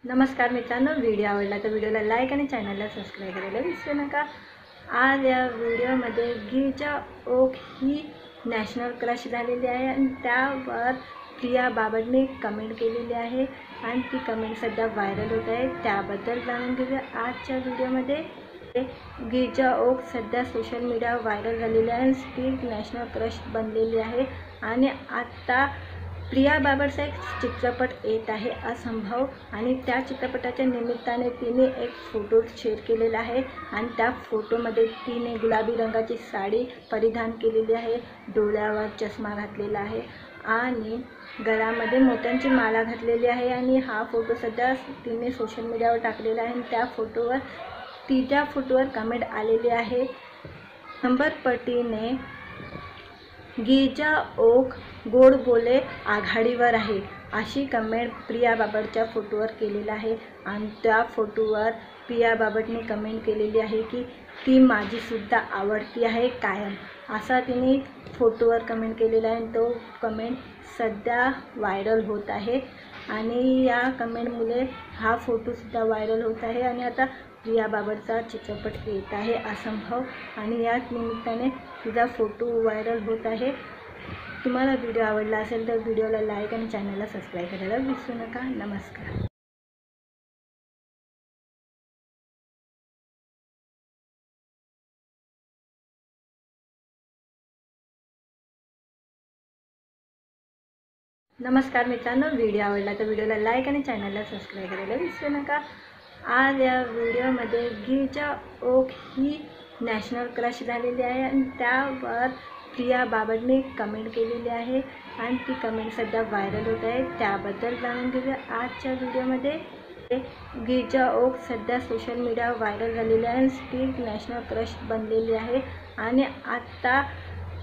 नमस्कार मित्रांनो, व्हिडिओ आवडला तर व्हिडिओला लाईक आणि चॅनलला सबस्क्राईब करायला विसरू नका। आज या व्हिडिओमध्ये गिरिजा ओक ही नॅशनल क्रश झालेली आहे आणि त्यावर प्रिया बाबडने कमेंट केलेली आहे आणि ती कमेंट सध्या व्हायरल होत आहे। त्याबद्दल जाणून घेऊया आजच्या व्हिडिओमध्ये। गिरिजा ओक सध्या सोशल मीडियावर व्हायरल झालेली आहे, ती नॅशनल क्रश बनलेली आहे आणि आता प्रिया बाबडचा एक चित्रपट येत आहे असंभव, आणि त्या चित्रपटाच्या निमित्ताने तिने एक फोटो शेअर केलेला आहे आणि त्या फोटोमध्ये तिने गुलाबी रंगाची साडी परिधान केलेली आहे, डोळ्यावर चष्मा घातलेला आहे आणि गळ्यामध्ये मोत्यांची माला घातलेली आहे। आणि हा फोटो सध्या तिने सोशल मीडियावर टाकलेला आहे आणि त्या फोटोवर तिच्या फोटोवर कमेंट आलेली आहे, नंबर पटीने गिरिजा ओक गोड बोले आघाडीवर आहे, अशी कमेंट प्रिया बाबडच्या फोटोवर केलेला आहे। आणि त्या फोटोवर प्रिया बाबडने कमेंट केलेली आहे की ती माझी सुद्धा आवडती आहे कायम, असा तिने फोटोवर कमेंट केलेला आहे। तो कमेंट सध्या व्हायरल होत आहे आणि या कमेंटमुळे हा फोटोसुद्धा व्हायरल होत आहे आणि आता प्रिया बाबडचा चित्रपट येत आहे असंभव आणि याच निमित्ताने तिचा फोटो व्हायरल होत आहे। तुम्हाला व्हिडिओ आवडला असेल तर व्हिडिओला लाईक आणि चॅनलला सबस्क्राईब करायला विसरू नका। नमस्कार। नमस्कार मित्रांनो, व्हिडिओ आवडला तर व्हिडिओला लाईक आणि चॅनलला सबस्क्राईब करायला विसरू नका। आज या व्हिडिओमध्ये गिरिजा ओक ही नॅशनल क्रश झालेली आहे आणि त्यावर प्रिया बाबडने कमेंट केलेली आहे आणि ती कमेंट सध्या व्हायरल होत आहे। त्याबद्दल जाणून घेऊया आजच्या व्हिडिओमध्ये। गिरिजा ओक सध्या सोशल मीडियावर व्हायरल झालेली आहे, ती नॅशनल क्रश बनलेली आहे आणि आता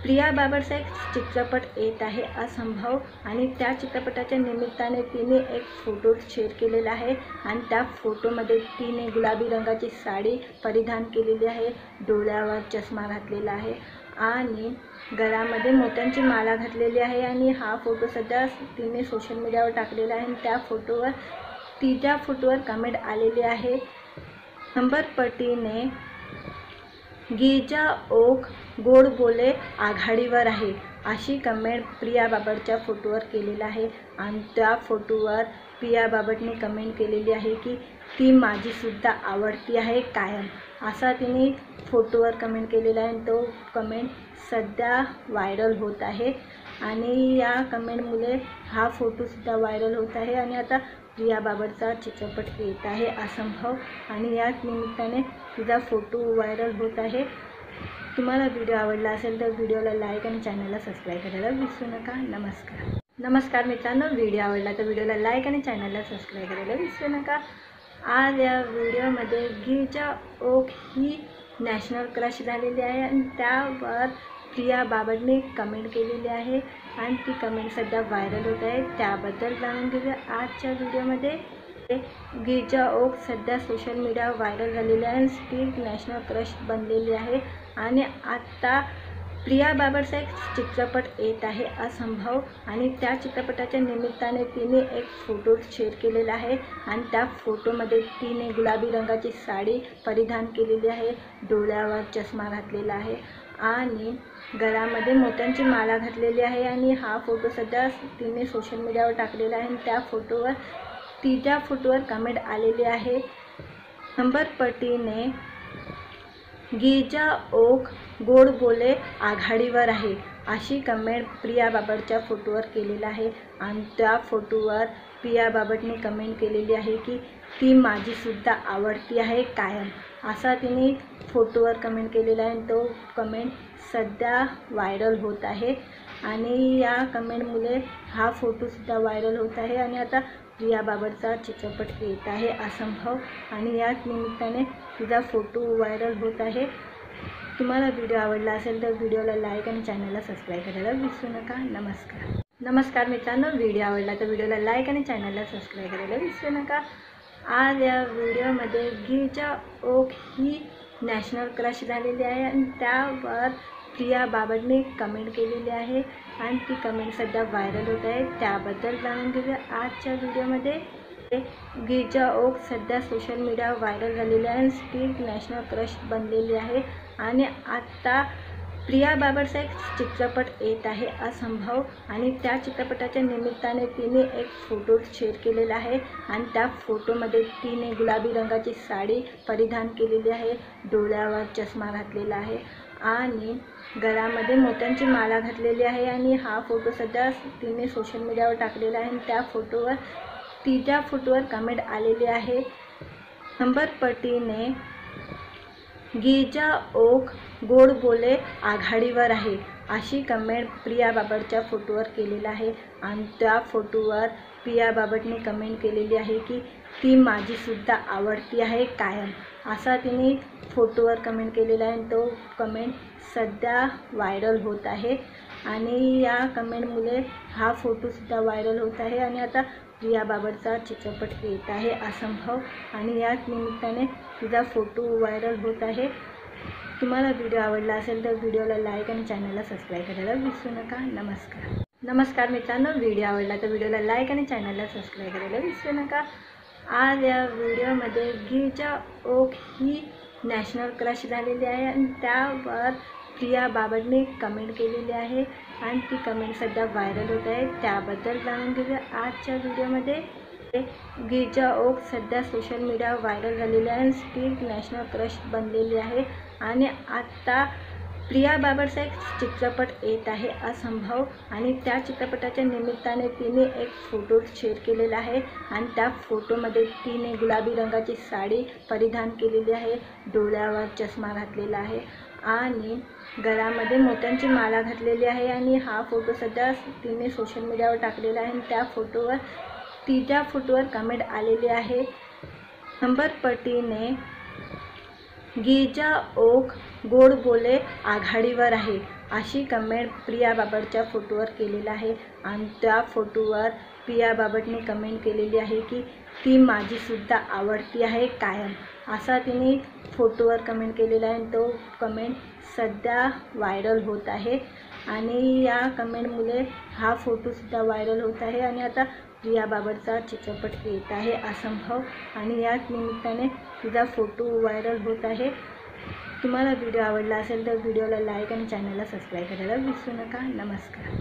प्रिया बाबडचा एक चित्रपट येत आहे असंभव, आणि त्या चित्रपटाच्या निमित्ताने तिने एक फोटो शेअर केलेला आहे आणि त्या फोटोमध्ये तिने गुलाबी रंगाची साडी परिधान केलेली आहे, डोळ्यावर चष्मा घातलेला आहे आणि गळ्यामध्ये मोत्यांची माला घातलेली आहे। आणि हा फोटो सध्या तिने सोशल मीडियावर टाकलेला आहे आणि त्या फोटोवर तिच्या फोटोवर कमेंट आलेली आहे, नंबर पटीने गिरिजा ओक गोड बोले आघाडीवर आहे, अशी कमेंट प्रिया बाबडच्या फोटोवर केलेला आहे। आणि त्या फोटोवर प्रिया बाबडने कमेंट केलेली आहे की ती माझी सुद्धा आवडती आहे कायम, असा तिने फोटोवर कमेंट केलेला आहे। तो कमेंट सध्या व्हायरल होत आहे आणि या कमेंटमुळे हा फोटोसुद्धा व्हायरल होत आहे आणि आता प्रिया बाबडचा चित्रपट येत आहे असंभव आणि याच निमित्ताने तिचा फोटो व्हायरल होत आहे। तुम्हाला व्हिडिओ आवडला असेल तर व्हिडिओला लाईक आणि चॅनलला सबस्क्राईब करायला विसरू नका। नमस्कार मित्रांनो, व्हिडिओ आवडला तर व्हिडिओला लाईक आणि चॅनलला सबस्क्राईब करायला विसरू नका। आज या व्हिडिओमध्ये गिरिजा ओक ही नॅशनल क्रश झालेली आहे आणि त्यावर प्रिया बाबडने कमेंट केलेली आहे आणि ती कमेंट सध्या व्हायरल होत आहे। त्याबद्दल जाणून घेऊया आजच्या व्हिडिओमध्ये। गिरिजा ओक सध्या सोशल मीडियावर व्हायरल झालेली आहे, ती नॅशनल क्रश बनलेली आहे आणि आता प्रिया बाबडचा एक चित्रपट येत आहे असंभव, आणि त्या चित्रपटाच्या निमित्ताने तिने एक फोटो शेअर केलेला आहे आणि त्या फोटोमध्ये तिने गुलाबी रंगाची साडी परिधान केलेली आहे, डोळ्यावर चष्मा घातलेला आहे आणि गळ्यामध्ये मोत्यांची माला घातलेली आहे। आणि हा फोटो सध्या तिने सोशल मीडियावर टाकलेला आहे आणि त्या फोटोवर तिच्या फोटोवर कमेंट आलेली आहे, नंबर पटीने गिरिजा ओक गोड बोले आघाडीवर आहे, अशी कमेंट प्रिया बाबडच्या फोटोवर केलेला आहे। आणि त्या फोटोवर प्रिया बाबडने कमेंट केलेली आहे की ती माझी सुद्धा आवडती आहे कायम, असा तिने फोटोवर कमेंट केलेला आहे। तो कमेंट सध्या व्हायरल होत आहे आणि या कमेंटमुळे हा फोटोसुद्धा व्हायरल होत आहे आणि आता प्रिया बाबडचा चित्रपट येत आहे असंभव आणि याच निमित्ताने तिचा फोटो व्हायरल होत आहे। तुम्हाला व्हिडिओ आवडला असेल तर व्हिडिओला लाईक आणि चॅनलला सबस्क्राईब करायला विसरू नका। नमस्कार मित्रांनो, व्हिडिओ आवडला तर व्हिडिओला लाईक आणि चॅनलला सबस्क्राईब करायला विसरू नका। आज या व्हिडिओमध्ये गिरिजा ओक ही नॅशनल क्रश झालेली आहे आणि त्यावर प्रिया बाबडने कमेंट केलेली आहे आणि ती कमेंट सध्या व्हायरल होत आहे। त्याबद्दल जाणून घेऊया आजच्या व्हिडिओमध्ये। गिरिजा ओक सध्या सोशल मीडियावर व्हायरल झालेली आहे. ती नॅशनल क्रश बनलेली आहे आणि आता प्रिया बाबरचा एक चित्रपट येत आहे असंभव, आणि त्या चित्रपटाच्या निमित्ताने तिने एक फोटो शेअर केलेला आहे आणि त्या फोटोमध्ये तिने गुलाबी रंगाची साडी परिधान केलेली आहे, डोळ्यावर चष्मा घातलेला आहे आणि गळ्यामध्ये मोत्यांची माला घातलेली आहे. आणि हा फोटो सध्या तिने सोशल मीडियावर टाकलेला आहे आणि त्या फोटोवर तिच्या फोटोवर कमेंट आलेली आहे, नंबरपटीने गिरिजा ओक गोड बोले आघाडीवर आहे, अशी कमेंट प्रिया बाबरच्या फोटोवर केलेला आहे. आणि त्या फोटोवर प्रिया बाबरने कमेंट केलेली आहे की ती माझीसुद्धा आवडती आहे कायम, असा तिने फोटोवर कमेंट केलेला आहे. तो कमेंट सध्या व्हायरल होत आहे आणि या कमेंटमुळे हा फोटोसुद्धा व्हायरल होत आहे. आणि आता प्रिया बाबरचा चित्रपट येत आहे असंभव आणि याच निमित्ताने तिचा फोटो व्हायरल होत आहे. तुम्हाला व्हिडिओ आवडला असेल तर व्हिडिओला लाईक आणि चॅनलला सबस्क्राईब करायला विसरू नका. नमस्कार मित्रांनो, व्हिडिओ आवडला तर व्हिडिओला लाईक आणि चॅनलला सबस्क्राईब करायला विसरू नका. आज या व्हिडिओमध्ये गिरिजा ओक ही नॅशनल क्रश झालेली आहे आणि त्यावर प्रिया बाबरने कमेंट केलेली आहे आणि ती कमेंट सध्या व्हायरल होत आहे. त्याबद्दल जाणून घेऊया आजच्या व्हिडिओमध्ये. गिरिजा ओक सध्या सोशल मीडियावर व्हायरल झालेली आहे आणि ती नॅशनल क्रश बनलेली आहे आणि आता प्रिया बाबरचा एक चित्रपट येत आहे असंभव, आणि त्या चित्रपटाच्या निमित्ताने तिने एक फोटो शेअर केलेला आहे आणि त्या फोटोमध्ये तिने गुलाबी रंगाची साडी परिधान केलेली आहे, डोळ्यावर चष्मा घातलेला आहे आणि गळ्यामध्ये मोत्यांची माला घातलेली आहे. आणि हा फोटो सध्या तिने सोशल मीडियावर टाकलेला आहे आणि त्या फोटोवर तिच्या फोटोवर कमेंट आलेली आहे, नंबरपटीने गिरिजा ओक गोड बोले आघाडीवर आहे, अशी कमेंट प्रिया बाबरच्या फोटोवर केलेला आहे. आणि त्या फोटोवर प्रिया बाबरने कमेंट केलेली आहे की ती माझीसुद्धा आवडती आहे कायम, असा तिने फोटोवर कमेंट केलेला आहे. तो कमेंट सध्या व्हायरल होत आहे आणि या कमेंटमुळे हा फोटोसुद्धा व्हायरल होत आहे. आणि आता प्रिया बाबरचा चित्रपट येत आहे असंभव आणि याच निमित्ताने तिचा फोटो व्हायरल होत आहे. तुम्हाला व्हिडिओ आवडला असेल तर व्हिडिओला लाईक आणि चॅनलला सबस्क्राईब करायला विसरू नका. नमस्कार.